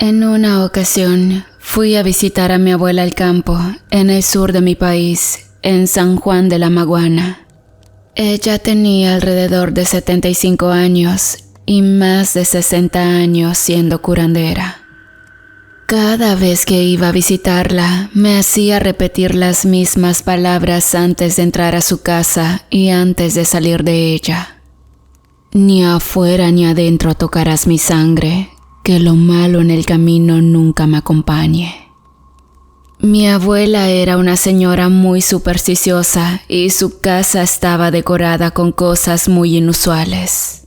En una ocasión, fui a visitar a mi abuela al campo, en el sur de mi país, en San Juan de la Maguana. Ella tenía alrededor de 75 años y más de 60 años siendo curandera. Cada vez que iba a visitarla, me hacía repetir las mismas palabras antes de entrar a su casa y antes de salir de ella. Ni afuera ni adentro tocarás mi sangre, que lo malo en el camino nunca me acompañe. Mi abuela era una señora muy supersticiosa y su casa estaba decorada con cosas muy inusuales.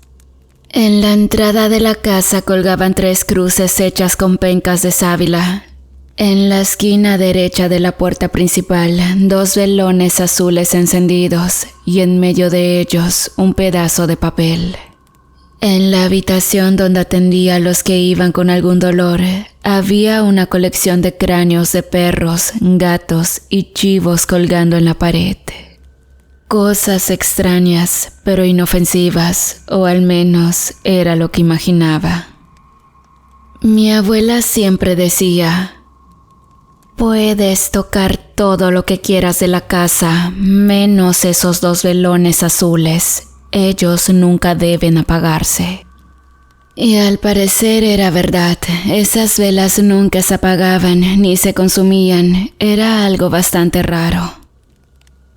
En la entrada de la casa colgaban 3 cruces hechas con pencas de sábila. En la esquina derecha de la puerta principal, 2 velones azules encendidos y en medio de ellos un pedazo de papel. En la habitación donde atendía a los que iban con algún dolor, había una colección de cráneos de perros, gatos y chivos colgando en la pared. Cosas extrañas, pero inofensivas, o al menos era lo que imaginaba. Mi abuela siempre decía: puedes tocar todo lo que quieras de la casa, menos esos 2 velones azules. Ellos nunca deben apagarse. Y al parecer era verdad, esas velas nunca se apagaban ni se consumían, era algo bastante raro.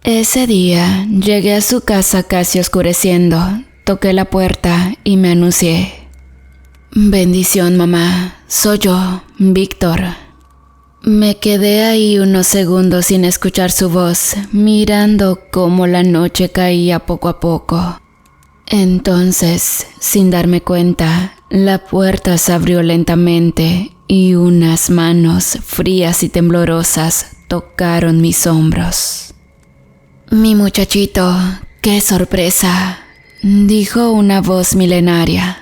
Ese día llegué a su casa casi oscureciendo, toqué la puerta y me anuncié. Bendición, mamá, soy yo, Víctor. Me quedé ahí unos segundos sin escuchar su voz, mirando cómo la noche caía poco a poco. Entonces, sin darme cuenta, la puerta se abrió lentamente y unas manos frías y temblorosas tocaron mis hombros. Mi muchachito, qué sorpresa, dijo una voz milenaria.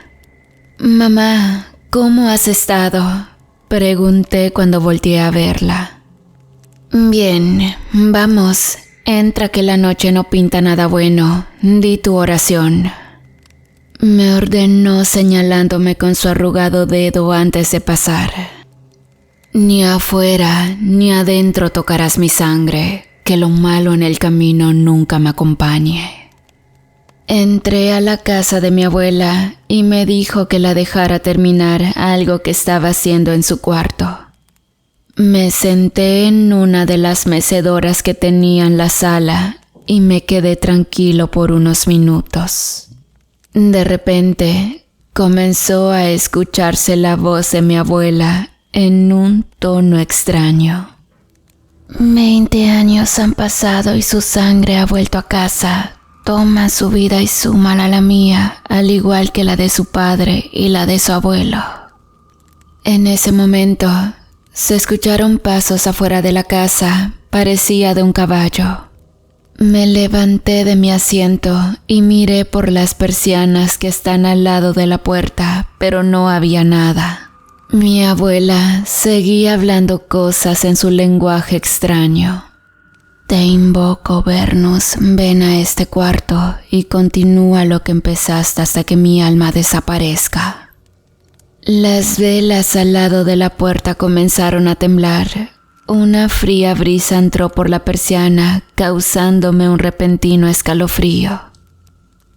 Mamá, ¿cómo has estado?, pregunté cuando volteé a verla. Bien, vamos. Entra que la noche no pinta nada bueno, di tu oración. Me ordenó señalándome con su arrugado dedo antes de pasar. Ni afuera ni adentro tocarás mi sangre, que lo malo en el camino nunca me acompañe. Entré a la casa de mi abuela y me dijo que la dejara terminar algo que estaba haciendo en su cuarto. Me senté en una de las mecedoras que tenía en la sala y me quedé tranquilo por unos minutos. De repente, comenzó a escucharse la voz de mi abuela en un tono extraño. 20 años han pasado y su sangre ha vuelto a casa. Toma su vida y súmala a la mía, al igual que la de su padre y la de su abuelo. En ese momento, se escucharon pasos afuera de la casa, parecía de un caballo. Me levanté de mi asiento y miré por las persianas que están al lado de la puerta, pero no había nada. Mi abuela seguía hablando cosas en su lenguaje extraño. Te invoco, Vernus, ven a este cuarto y continúa lo que empezaste hasta que mi alma desaparezca. Las velas al lado de la puerta comenzaron a temblar. Una fría brisa entró por la persiana, causándome un repentino escalofrío.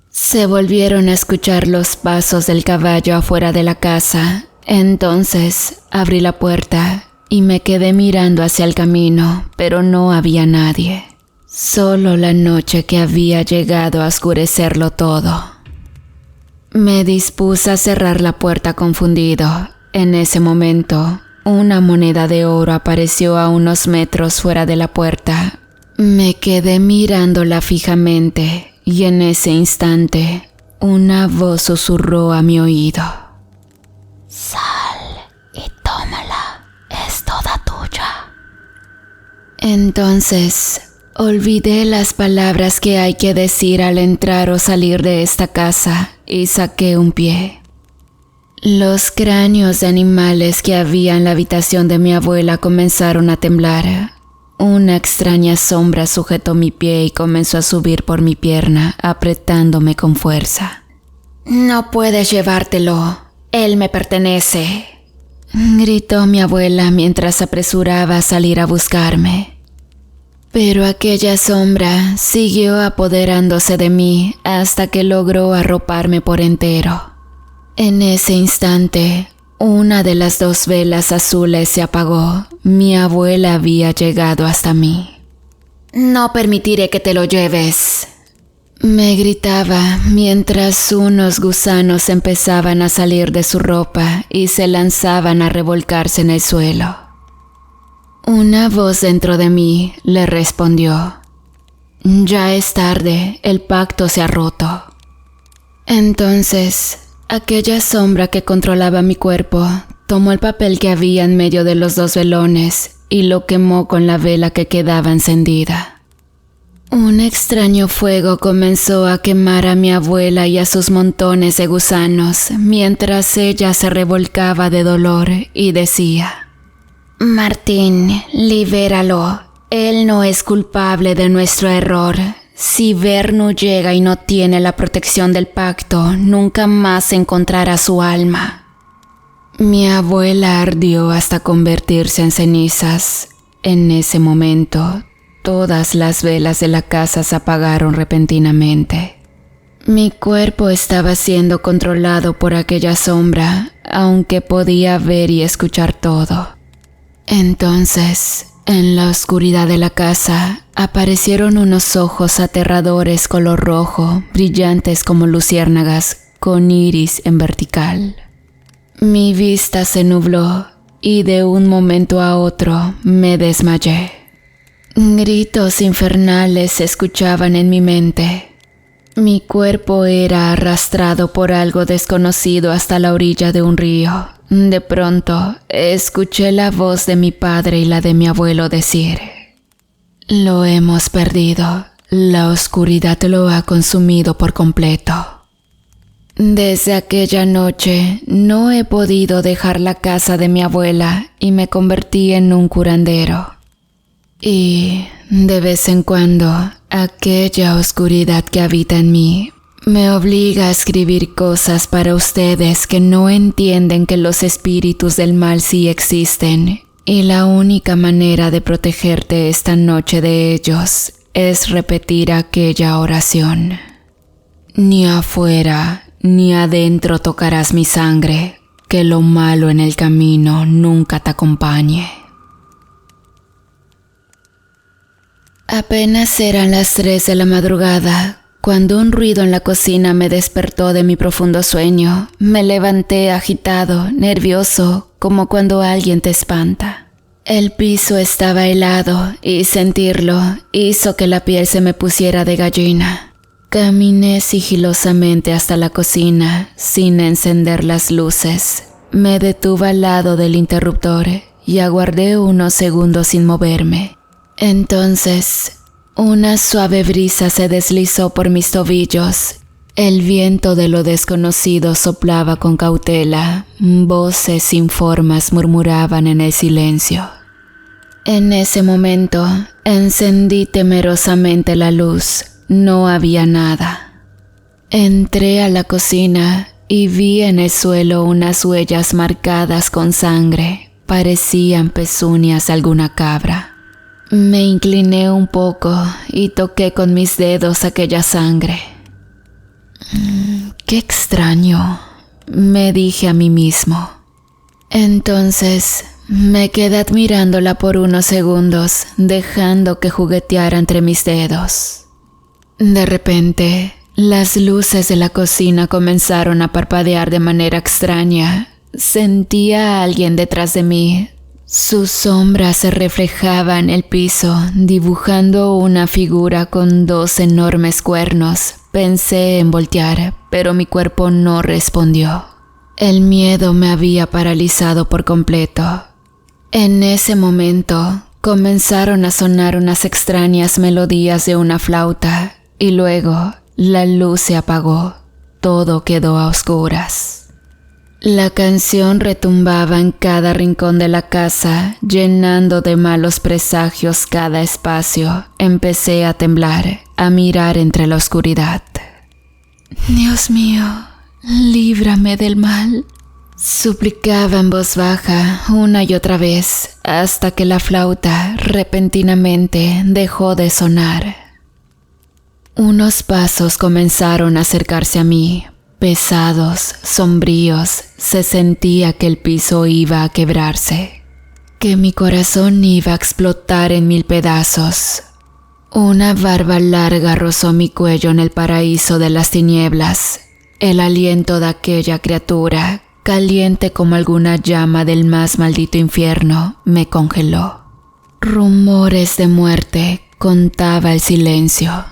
Se volvieron a escuchar los pasos del caballo afuera de la casa. Entonces abrí la puerta y me quedé mirando hacia el camino, pero no había nadie. Solo la noche que había llegado a oscurecerlo todo. Me dispuse a cerrar la puerta confundido. En ese momento, una moneda de oro apareció a unos metros fuera de la puerta. Me quedé mirándola fijamente y en ese instante, una voz susurró a mi oído. Sal y tómala, es toda tuya. Entonces, olvidé las palabras que hay que decir al entrar o salir de esta casa y saqué un pie. Los cráneos de animales que había en la habitación de mi abuela comenzaron a temblar. Una extraña sombra sujetó mi pie y comenzó a subir por mi pierna, apretándome con fuerza. No puedes llevártelo, él me pertenece, gritó mi abuela mientras se apresuraba a salir a buscarme. Pero aquella sombra siguió apoderándose de mí hasta que logró arroparme por entero. En ese instante, una de las 2 velas azules se apagó. Mi abuela había llegado hasta mí. «No permitiré que te lo lleves», me gritaba mientras unos gusanos empezaban a salir de su ropa y se lanzaban a revolcarse en el suelo. Una voz dentro de mí le respondió: «Ya es tarde, el pacto se ha roto». Entonces, aquella sombra que controlaba mi cuerpo tomó el papel que había en medio de los 2 velones y lo quemó con la vela que quedaba encendida. Un extraño fuego comenzó a quemar a mi abuela y a sus montones de gusanos mientras ella se revolcaba de dolor y decía: «Martín, libéralo. Él no es culpable de nuestro error. Si Vernu llega y no tiene la protección del pacto, nunca más encontrará su alma». Mi abuela ardió hasta convertirse en cenizas. En ese momento, todas las velas de la casa se apagaron repentinamente. Mi cuerpo estaba siendo controlado por aquella sombra, aunque podía ver y escuchar todo. Entonces, en la oscuridad de la casa, aparecieron unos ojos aterradores color rojo, brillantes como luciérnagas, con iris en vertical. Mi vista se nubló y de un momento a otro me desmayé. Gritos infernales se escuchaban en mi mente. Mi cuerpo era arrastrado por algo desconocido hasta la orilla de un río. De pronto, escuché la voz de mi padre y la de mi abuelo decir: «Lo hemos perdido. La oscuridad lo ha consumido por completo». Desde aquella noche, no he podido dejar la casa de mi abuela y me convertí en un curandero. Y, de vez en cuando, aquella oscuridad que habita en mí me obliga a escribir cosas para ustedes que no entienden que los espíritus del mal sí existen, y la única manera de protegerte esta noche de ellos es repetir aquella oración. Ni afuera ni adentro tocarás mi sangre, que lo malo en el camino nunca te acompañe. Apenas eran las 3 de la madrugada, cuando un ruido en la cocina me despertó de mi profundo sueño. Me levanté agitado, nervioso, como cuando alguien te espanta. El piso estaba helado y sentirlo hizo que la piel se me pusiera de gallina. Caminé sigilosamente hasta la cocina sin encender las luces. Me detuve al lado del interruptor y aguardé unos segundos sin moverme. Entonces, una suave brisa se deslizó por mis tobillos. El viento de lo desconocido soplaba con cautela. Voces sin formas murmuraban en el silencio. En ese momento, encendí temerosamente la luz. No había nada. Entré a la cocina y vi en el suelo unas huellas marcadas con sangre. Parecían pezuñas de alguna cabra. Me incliné un poco y toqué con mis dedos aquella sangre. «Qué extraño», me dije a mí mismo. Entonces me quedé admirándola por unos segundos, dejando que jugueteara entre mis dedos. De repente, las luces de la cocina comenzaron a parpadear de manera extraña. Sentía a alguien detrás de mí. Su sombra se reflejaba en el piso, dibujando una figura con 2 enormes cuernos. Pensé en voltear, pero mi cuerpo no respondió. El miedo me había paralizado por completo. En ese momento, comenzaron a sonar unas extrañas melodías de una flauta, y luego la luz se apagó. Todo quedó a oscuras. La canción retumbaba en cada rincón de la casa, llenando de malos presagios cada espacio. Empecé a temblar, a mirar entre la oscuridad. «Dios mío, líbrame del mal», Suplicaba en voz baja una y otra vez hasta que la flauta repentinamente dejó de sonar. Unos pasos comenzaron a acercarse a mí, pesados, sombríos. Se sentía que el piso iba a quebrarse, que mi corazón iba a explotar en 1000 pedazos. Una barba larga rozó mi cuello en el paraíso de las tinieblas. El aliento de aquella criatura, caliente como alguna llama del más maldito infierno, me congeló. Rumores de muerte contaba el silencio.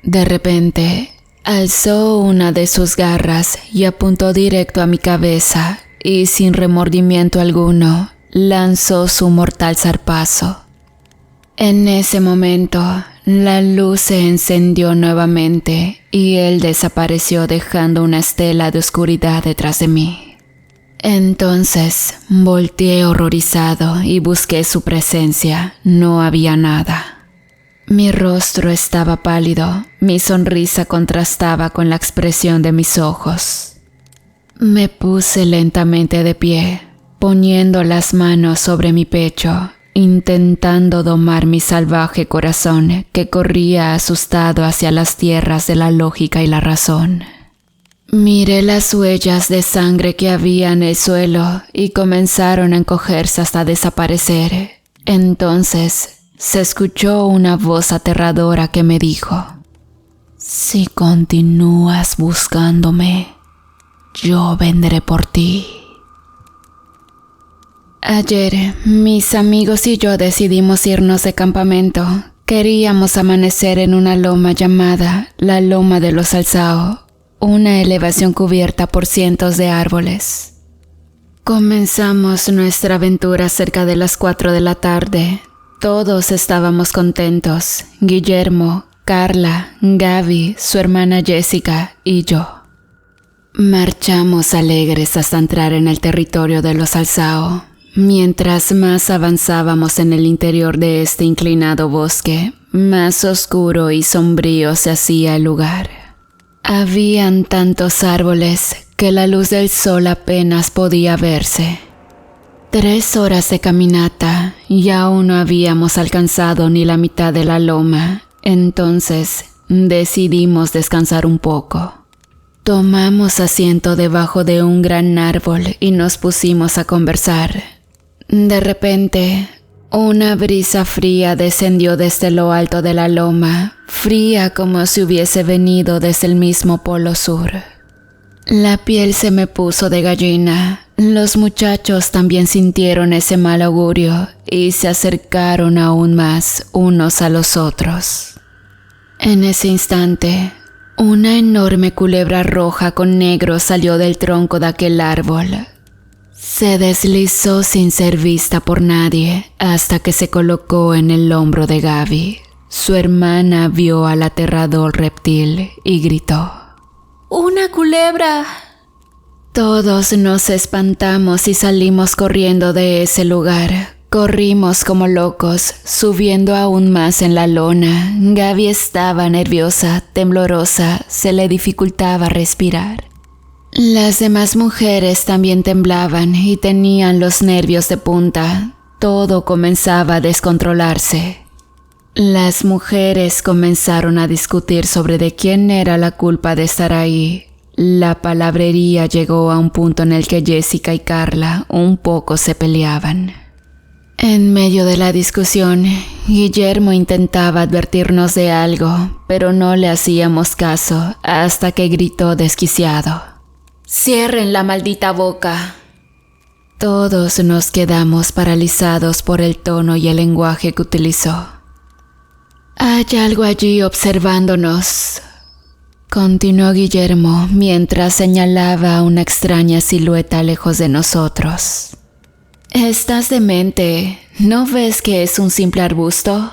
De repente, alzó una de sus garras y apuntó directo a mi cabeza y sin remordimiento alguno, lanzó su mortal zarpazo. En ese momento, la luz se encendió nuevamente y él desapareció dejando una estela de oscuridad detrás de mí. Entonces, volteé horrorizado y busqué su presencia. No había nada. Mi rostro estaba pálido, mi sonrisa contrastaba con la expresión de mis ojos. Me puse lentamente de pie, poniendo las manos sobre mi pecho, intentando domar mi salvaje corazón que corría asustado hacia las tierras de la lógica y la razón. Miré las huellas de sangre que había en el suelo y comenzaron a encogerse hasta desaparecer. Entonces, se escuchó una voz aterradora que me dijo: si continúas buscándome, yo vendré por ti. Ayer, mis amigos y yo decidimos irnos de campamento. Queríamos amanecer en una loma llamada la Loma de los Alzao, una elevación cubierta por cientos de árboles. Comenzamos nuestra aventura cerca de las 4 de la tarde. Todos estábamos contentos: Guillermo, Carla, Gaby, su hermana Jessica y yo. Marchamos alegres hasta entrar en el territorio de los Alzao. Mientras más avanzábamos en el interior de este inclinado bosque, más oscuro y sombrío se hacía el lugar. Habían tantos árboles que la luz del sol apenas podía verse. 3 horas de caminata y aún no habíamos alcanzado ni la mitad de la loma. Entonces decidimos descansar un poco. Tomamos asiento debajo de un gran árbol y nos pusimos a conversar. De repente, una brisa fría descendió desde lo alto de la loma, fría como si hubiese venido desde el mismo polo sur. La piel se me puso de gallina. Los muchachos también sintieron ese mal augurio y se acercaron aún más unos a los otros. En ese instante, una enorme culebra roja con negro salió del tronco de aquel árbol. Se deslizó sin ser vista por nadie hasta que se colocó en el hombro de Gaby. Su hermana vio al aterrador reptil y gritó: ¡una culebra! Todos nos espantamos y salimos corriendo de ese lugar. Corrimos como locos, subiendo aún más en la lona. Gaby estaba nerviosa, temblorosa, se le dificultaba respirar. Las demás mujeres también temblaban y tenían los nervios de punta. Todo comenzaba a descontrolarse. Las mujeres comenzaron a discutir sobre de quién era la culpa de estar ahí. La palabrería llegó a un punto en el que Jessica y Carla un poco se peleaban. En medio de la discusión, Guillermo intentaba advertirnos de algo, pero no le hacíamos caso hasta que gritó desquiciado: ¡cierren la maldita boca! Todos nos quedamos paralizados por el tono y el lenguaje que utilizó. Hay algo allí observándonos, continuó Guillermo mientras señalaba a una extraña silueta lejos de nosotros. ¿Estás demente? ¿No ves que es un simple arbusto?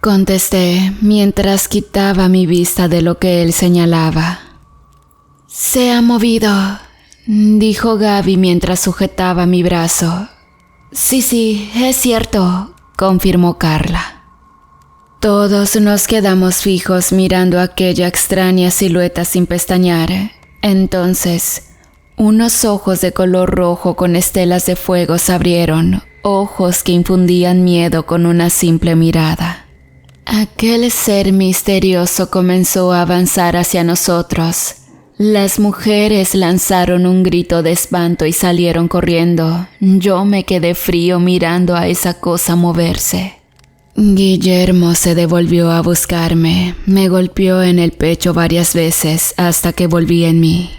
Contesté mientras quitaba mi vista de lo que él señalaba. Se ha movido, dijo Gaby mientras sujetaba mi brazo. Sí, es cierto, confirmó Carla. Todos nos quedamos fijos mirando aquella extraña silueta sin pestañear. Entonces, Unos ojos de color rojo con estelas de fuego se abrieron, ojos que infundían miedo con una simple mirada. Aquel ser misterioso comenzó a avanzar hacia nosotros. Las mujeres lanzaron un grito de espanto y salieron corriendo. Yo me quedé frío mirando a esa cosa moverse. Guillermo se devolvió a buscarme. Me golpeó en el pecho varias veces hasta que volví en mí.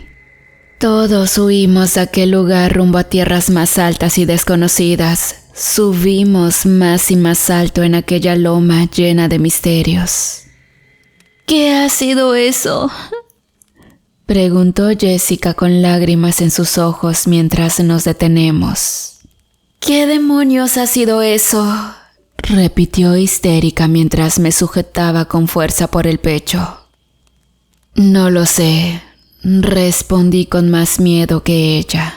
Todos huimos de aquel lugar rumbo a tierras más altas y desconocidas. Subimos más y más alto en aquella loma llena de misterios. ¿Qué ha sido eso?, preguntó Jessica con lágrimas en sus ojos mientras nos detenemos. ¿Qué demonios ha sido eso?, repitió histérica mientras me sujetaba con fuerza por el pecho. No lo sé, respondí con más miedo que ella.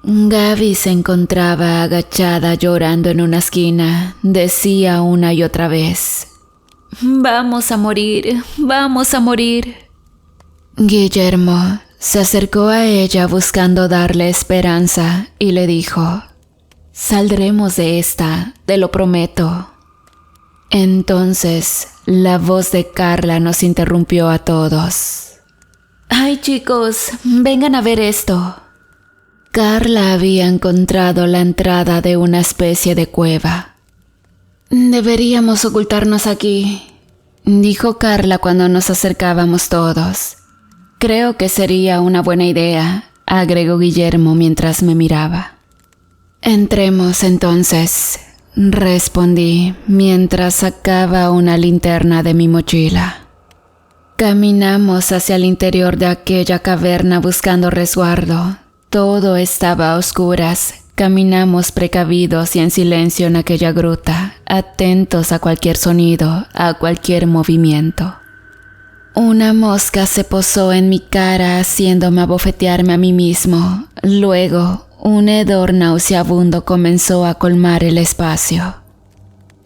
Gaby se encontraba agachada llorando en una esquina. Decía una y otra vez: «Vamos a morir, vamos a morir». Guillermo se acercó a ella buscando darle esperanza y le dijo: «Saldremos de esta, te lo prometo». Entonces, la voz de Carla nos interrumpió a todos. «Ay, chicos, vengan a ver esto». Carla había encontrado la entrada de una especie de cueva. «Deberíamos ocultarnos aquí», dijo Carla cuando nos acercábamos todos. «Creo que sería una buena idea», agregó Guillermo mientras me miraba. «Entremos entonces», respondí mientras sacaba una linterna de mi mochila. Caminamos hacia el interior de aquella caverna buscando resguardo. Todo estaba a oscuras. Caminamos precavidos y en silencio en aquella gruta, atentos a cualquier sonido, a cualquier movimiento. Una mosca se posó en mi cara haciéndome abofetearme a mí mismo. Luego, un hedor nauseabundo comenzó a colmar el espacio.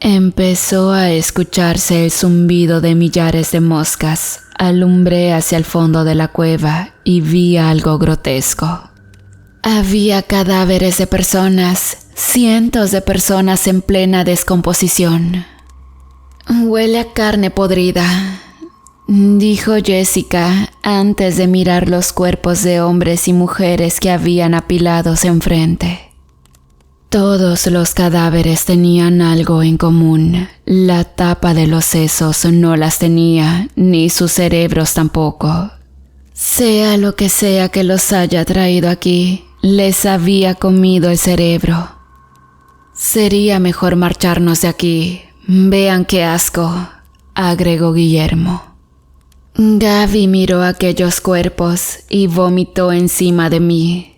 Empezó a escucharse el zumbido de millares de moscas. Alumbré hacia el fondo de la cueva y vi algo grotesco. Había cadáveres de personas, cientos de personas en plena descomposición. «Huele a carne podrida», dijo Jessica antes de mirar los cuerpos de hombres y mujeres que habían apilados enfrente. Todos los cadáveres tenían algo en común. La tapa de los sesos no las tenía, ni sus cerebros tampoco. Sea lo que sea que los haya traído aquí, les había comido el cerebro. «Sería mejor marcharnos de aquí. Vean qué asco», agregó Guillermo. Gaby miró aquellos cuerpos y vomitó encima de mí.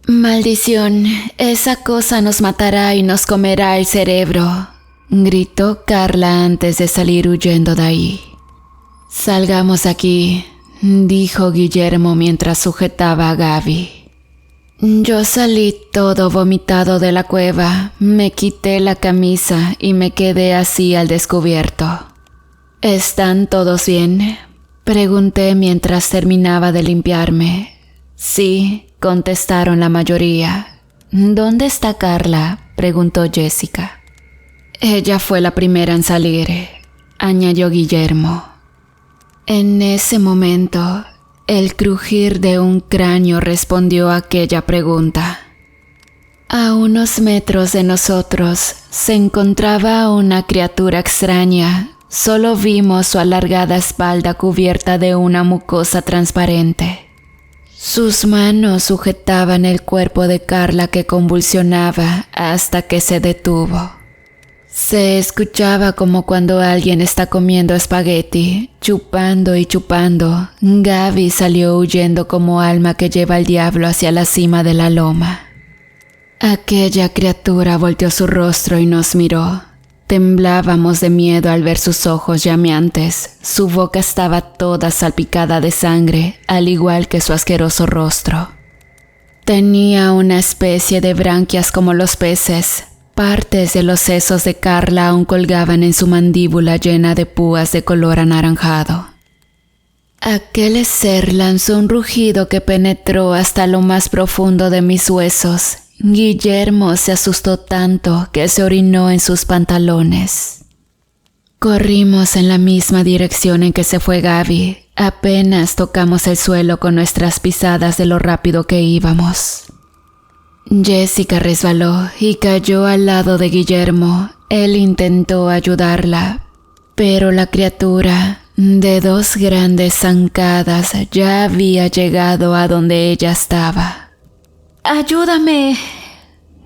«Maldición, esa cosa nos matará y nos comerá el cerebro», gritó Carla antes de salir huyendo de ahí. «Salgamos de aquí», dijo Guillermo mientras sujetaba a Gaby. Yo salí todo vomitado de la cueva, me quité la camisa y me quedé así al descubierto. «¿Están todos bien?», pregunté mientras terminaba de limpiarme. «Sí», contestaron la mayoría. «¿Dónde está Carla?», preguntó Jessica. «Ella fue la primera en salir», añadió Guillermo. En ese momento, el crujir de un cráneo respondió a aquella pregunta. A unos metros de nosotros se encontraba una criatura extraña. Solo vimos su alargada espalda cubierta de una mucosa transparente. Sus manos sujetaban el cuerpo de Carla que convulsionaba hasta que se detuvo. Se escuchaba como cuando alguien está comiendo espagueti, chupando y chupando. Gaby salió huyendo como alma que lleva al diablo hacia la cima de la loma. Aquella criatura volteó su rostro y nos miró. Temblábamos de miedo al ver sus ojos llameantes. Su boca estaba toda salpicada de sangre, al igual que su asqueroso rostro. Tenía una especie de branquias como los peces. Partes de los sesos de Carla aún colgaban en su mandíbula llena de púas de color anaranjado. Aquel ser lanzó un rugido que penetró hasta lo más profundo de mis huesos. Guillermo se asustó tanto que se orinó en sus pantalones. Corrimos en la misma dirección en que se fue Gaby. Apenas tocamos el suelo con nuestras pisadas de lo rápido que íbamos. Jessica resbaló y cayó al lado de Guillermo. Él intentó ayudarla, pero la criatura, de 2 grandes zancadas, ya había llegado a donde ella estaba. ¡Ayúdame!,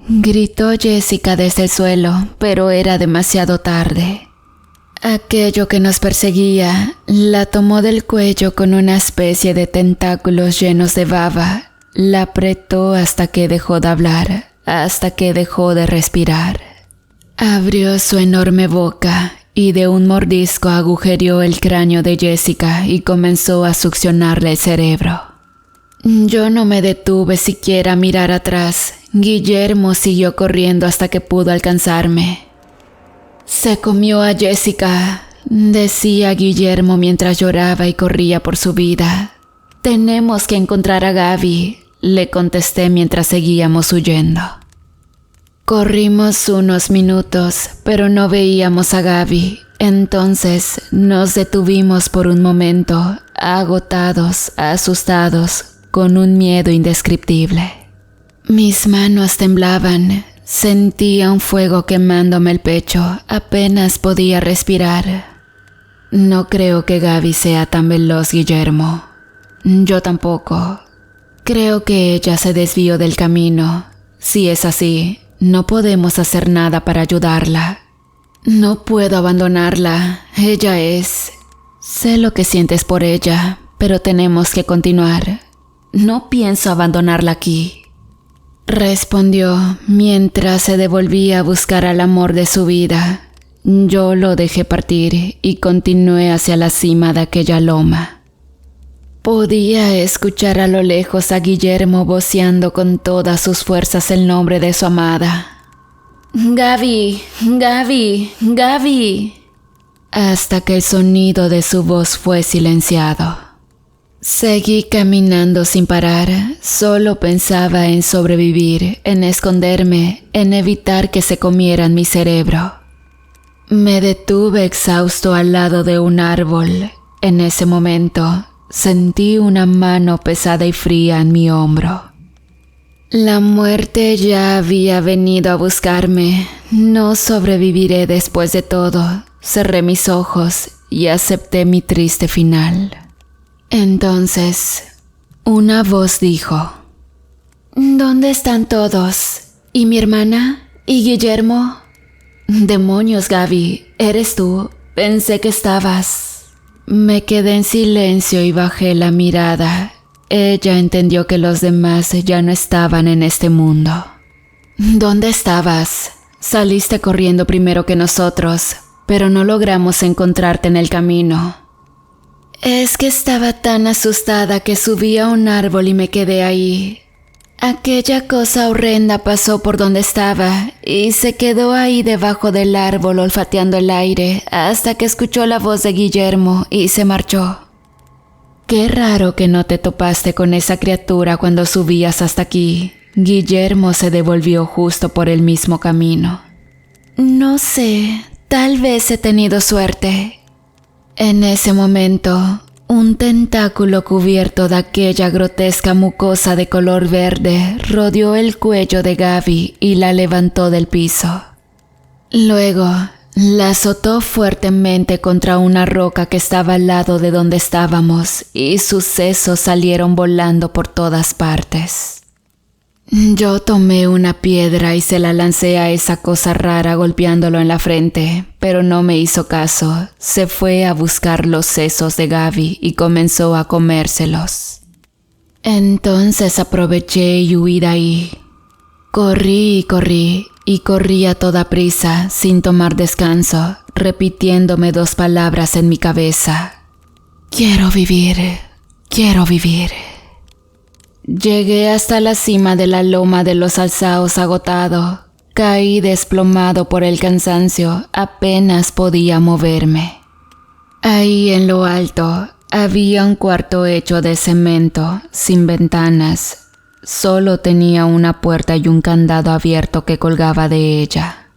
gritó Jessica desde el suelo, pero era demasiado tarde. Aquello que nos perseguía la tomó del cuello con una especie de tentáculos llenos de baba. La apretó hasta que dejó de hablar, hasta que dejó de respirar. Abrió su enorme boca y de un mordisco agujereó el cráneo de Jessica y comenzó a succionarle el cerebro. Yo no me detuve siquiera a mirar atrás. Guillermo siguió corriendo hasta que pudo alcanzarme. «Se comió a Jessica», decía Guillermo mientras lloraba y corría por su vida. «Tenemos que encontrar a Gaby», le contesté mientras seguíamos huyendo. Corrimos unos minutos, pero no veíamos a Gaby. Entonces nos detuvimos por un momento, agotados, asustados, con un miedo indescriptible. Mis manos temblaban. Sentía un fuego quemándome el pecho, apenas podía respirar. No creo que Gaby sea tan veloz, Guillermo. Yo tampoco. Creo que ella se desvió del camino. Si es así, no podemos hacer nada para ayudarla. No puedo abandonarla. Ella es... Sé lo que sientes por ella, pero tenemos que continuar. No pienso abandonarla aquí. Respondió mientras se devolvía a buscar al amor de su vida. Yo lo dejé partir y continué hacia la cima de aquella loma. Podía escuchar a lo lejos a Guillermo voceando con todas sus fuerzas el nombre de su amada. «Gaby, Gaby, Gaby», hasta que el sonido de su voz fue silenciado. Seguí caminando sin parar, solo pensaba en sobrevivir, en esconderme, en evitar que se comieran mi cerebro. Me detuve exhausto al lado de un árbol. En ese momento, sentí una mano pesada y fría en mi hombro. La muerte ya había venido a buscarme. No sobreviviré después de todo. Cerré mis ojos y acepté mi triste final. Entonces, una voz dijo: «¿Dónde están todos? ¿Y mi hermana? ¿Y Guillermo?» «Demonios, Gaby, ¿eres tú? Pensé que estabas». Me quedé en silencio y bajé la mirada. Ella entendió que los demás ya no estaban en este mundo. «¿Dónde estabas? Saliste corriendo primero que nosotros, pero no logramos encontrarte en el camino». «Es que estaba tan asustada que subí a un árbol y me quedé ahí. Aquella cosa horrenda pasó por donde estaba y se quedó ahí debajo del árbol olfateando el aire hasta que escuchó la voz de Guillermo y se marchó». «Qué raro que no te topaste con esa criatura cuando subías hasta aquí». Guillermo se devolvió justo por el mismo camino. «No sé, tal vez he tenido suerte». En ese momento, un tentáculo cubierto de aquella grotesca mucosa de color verde rodeó el cuello de Gaby y la levantó del piso. Luego, la azotó fuertemente contra una roca que estaba al lado de donde estábamos y sus sesos salieron volando por todas partes. Yo tomé una piedra y se la lancé a esa cosa rara golpeándolo en la frente, pero no me hizo caso. Se fue a buscar los sesos de Gaby y comenzó a comérselos. Entonces aproveché y huí de ahí. Corrí y corrí a toda prisa, sin tomar descanso, repitiéndome 2 palabras en mi cabeza. «Quiero vivir, quiero vivir». Llegué hasta la cima de la loma de los alzaos agotado. Caí desplomado por el cansancio, apenas podía moverme. Ahí en lo alto, Había un cuarto hecho de cemento, sin ventanas. Solo tenía una puerta y un candado abierto que colgaba de ella.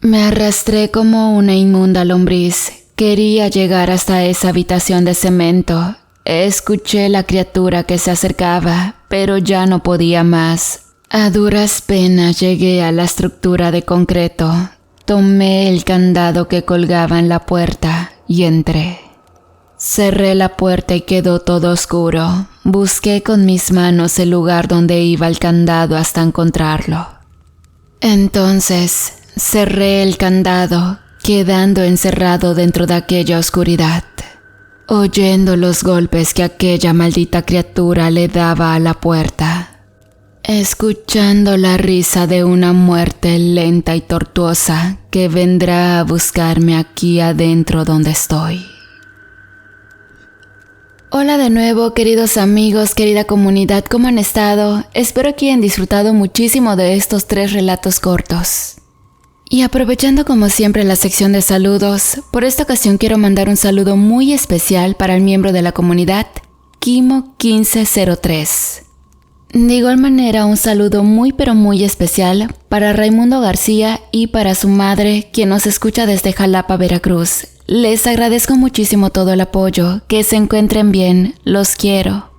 Me arrastré como una inmunda lombriz. Quería llegar hasta esa habitación de cemento. Escuché la criatura que se acercaba, pero ya no podía más. A duras penas llegué a la estructura de concreto. Tomé el candado que colgaba en la puerta y entré. Cerré la puerta y quedó todo oscuro. Busqué con mis manos el lugar donde iba el candado hasta encontrarlo. Entonces, cerré el candado, quedando encerrado dentro de aquella oscuridad, oyendo los golpes que aquella maldita criatura le daba a la puerta, escuchando la risa de una muerte lenta y tortuosa que vendrá a buscarme aquí adentro donde estoy. Hola de nuevo, queridos amigos, querida comunidad, ¿cómo han estado? Espero que hayan disfrutado muchísimo de estos 3 relatos cortos. Y aprovechando como siempre la sección de saludos, por esta ocasión quiero mandar un saludo muy especial para el miembro de la comunidad, Kimo1503. De igual manera, un saludo muy pero muy especial para Raimundo García y para su madre, quien nos escucha desde Jalapa, Veracruz. Les agradezco muchísimo todo el apoyo, que se encuentren bien, los quiero.